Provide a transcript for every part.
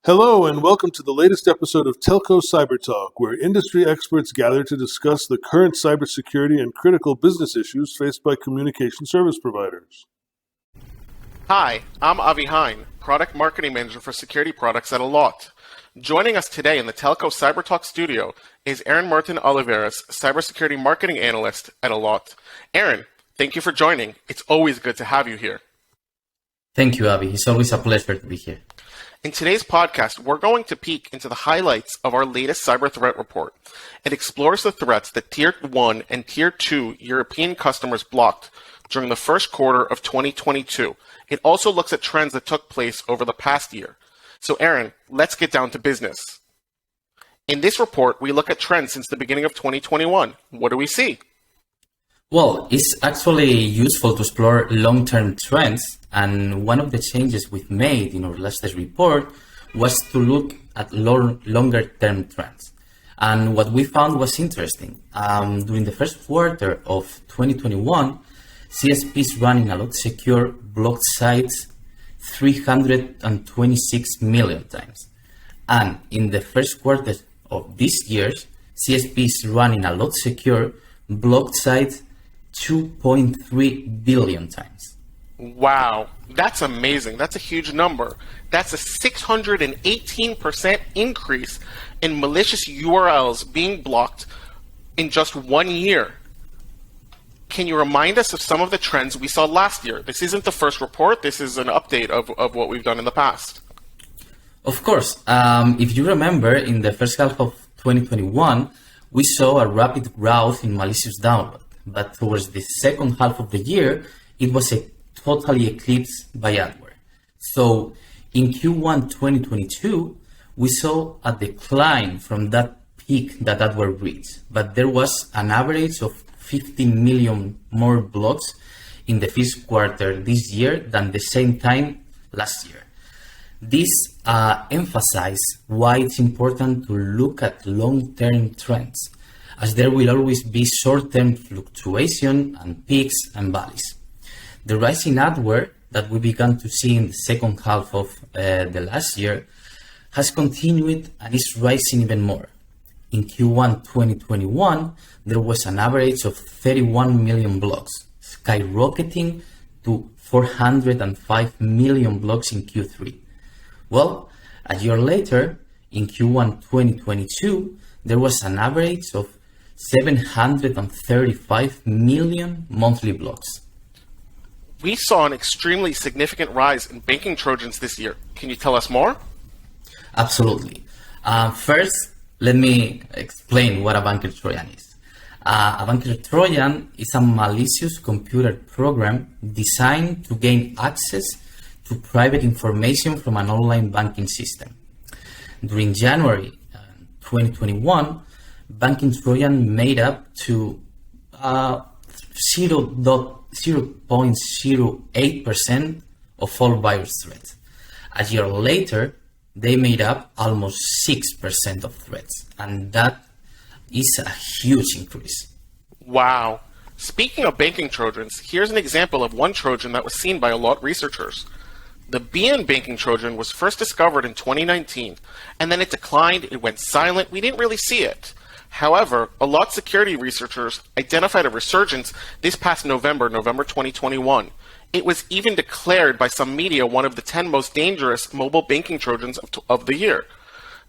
Hello and welcome to the latest episode of Telco CyberTalk, where industry experts gather to discuss the current cybersecurity and critical business issues faced by communication service providers. Hi, I'm Hein, Product Marketing Manager for Security Products at Allot. Joining us today in the Telco CyberTalk studio is Aaron Martin Olivares, Cybersecurity Marketing Analyst at Allot. Aaron, thank you for joining. It's always good to have you here. Thank you, Avi. It's always a pleasure to be here. In today's podcast, we're going to peek into the highlights of our latest cyber threat report. It explores the threats that Tier 1 and Tier 2 European customers blocked during the first quarter of 2022. It also looks at trends that took place over the past year. So Aaron, let's get down to business. In this report, we look at trends since the beginning of 2021. What do we see? Well, it's actually useful to explore long-term trends, and one of the changes we've made in our latest report was to look at longer-term trends. And what we found was interesting. During the first quarter of 2021, CSPs running Allot Secure blocked sites 326 million times. And in the first quarter of this year, CSPs running Allot Secure blocked sites 2.3 billion times. Wow, that's amazing. That's a huge number. That's a 618% increase in malicious URLs being blocked in just 1 year. Can you remind us of some of the trends we saw last year? This isn't the first report. This is an update of what we've done in the past. Of course. If you remember, in the first half of 2021, we saw a rapid growth in malicious download. But towards the second half of the year, it was totally eclipsed by adware. So in Q1 2022, we saw a decline from that peak that adware reached. But there was an average of 15 million more blocks in the first quarter this year than the same time last year. This emphasizes why it's important to look at long-term trends, as there will always be short-term fluctuation and peaks and valleys. The rise in adware that we began to see in the second half of the last year has continued and is rising even more. In Q1 2021, there was an average of 31 million blocks, skyrocketing to 405 million blocks in Q3. Well, a year later, in Q1 2022, there was an average of 735 million monthly blocks. We saw an extremely significant rise in banking trojans this year. Can you tell us more? Absolutely. First, let me explain what a banker trojan is. A banker trojan is a malicious computer program designed to gain access to private information from an online banking system. During January 2021, banking trojan made up to 0.08% of all virus threats. A year later, they made up almost 6% of threats, and that is a huge increase. Wow. Speaking of banking trojans, here's an example of one trojan that was seen by Allot researchers. The BN banking trojan was first discovered in 2019, and then it declined, it went silent, we didn't really see it. However, Allot security researchers identified a resurgence this past November 2021. It was even declared by some media one of the 10 most dangerous mobile banking trojans of the year.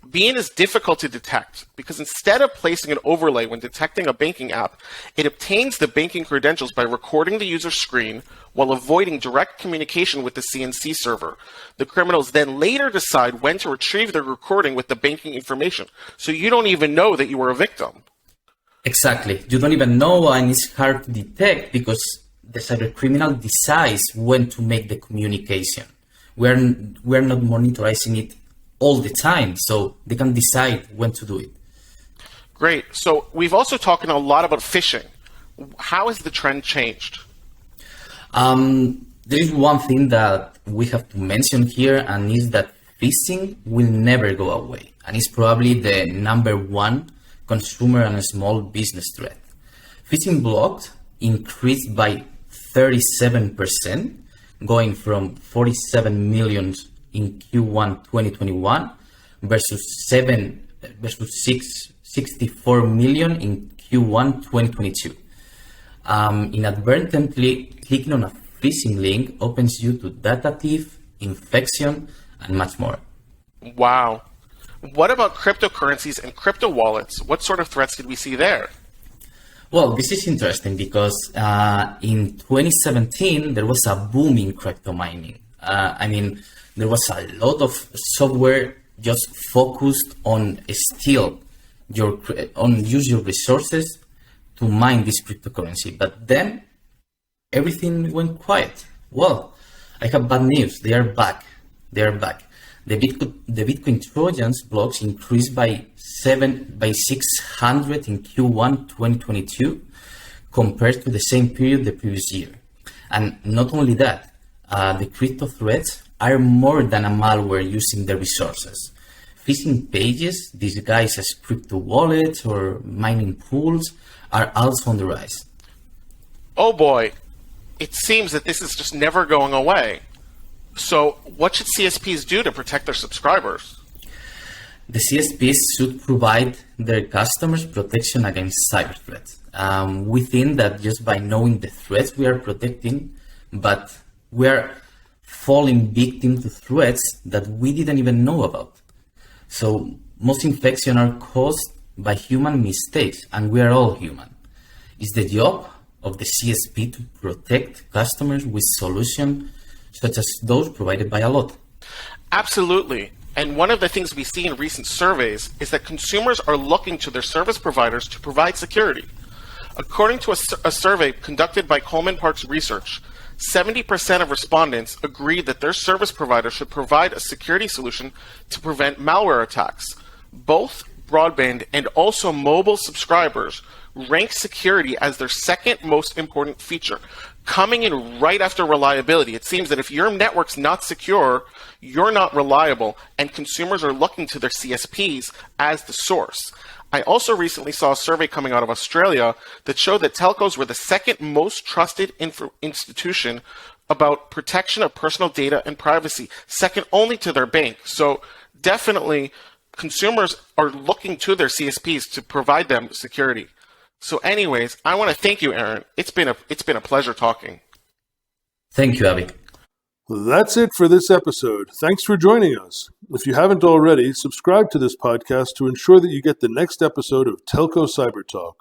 BN is difficult to detect because instead of placing an overlay when detecting a banking app, it obtains the banking credentials by recording the user's screen while avoiding direct communication with the CNC server. The criminals then later decide when to retrieve the recording with the banking information, so you don't even know that you were a victim. Exactly. You don't even know, and it's hard to detect because the cybercriminal decides when to make the communication. We're not monitoring it all the time, so they can decide when to do it. Great. So we've also talked a lot about phishing. How has the trend changed? There is one thing that we have to mention here, and is that phishing will never go away, and it's probably the number one consumer and small business threat. Phishing blocked increased by 37%, going from 47 million in Q1 2021 versus 64 million in Q1 2022. Inadvertently clicking on a phishing link opens you to data thief, infection, and much more. Wow. What about cryptocurrencies and crypto wallets? What sort of threats did we see there? Well, this is interesting because in 2017, there was a boom in crypto mining. There was a lot of software just focused on use your resources to mine this cryptocurrency. But then everything went quiet. Well, I have bad news. They are back. The Bitcoin Trojans blocks increased by 600 in Q1 2022 compared to the same period the previous year. And not only that, the crypto threats are more than a malware using the resources. Phishing pages disguised as crypto wallets or mining pools are also on the rise. Oh boy, it seems that this is just never going away. So what should CSPs do to protect their subscribers? The CSPs should provide their customers protection against cyber threats. We think that just by knowing the threats we are protecting, but we are falling victim to threats that we didn't even know about. So most infections are caused by human mistakes, and we are all human. It's the job of the CSP to protect customers with solutions such as those provided by Allot. Absolutely. And one of the things we see in recent surveys is that consumers are looking to their service providers to provide security. According to a survey conducted by Coleman Parks Research, 70% of respondents agreed that their service provider should provide a security solution to prevent malware attacks. Both broadband and also mobile subscribers rank security as their second most important feature, coming in right after reliability. It seems that if your network's not secure, you're not reliable, and consumers are looking to their CSPs as the source. I also recently saw a survey coming out of Australia that showed that telcos were the second most trusted institution about protection of personal data and privacy, second only to their bank. So definitely consumers are looking to their CSPs to provide them security. So anyways, I want to thank you, Aaron. It's been a pleasure talking. Thank you, Abby. That's it for this episode. Thanks for joining us. If you haven't already, subscribe to this podcast to ensure that you get the next episode of Telco CyberTalk.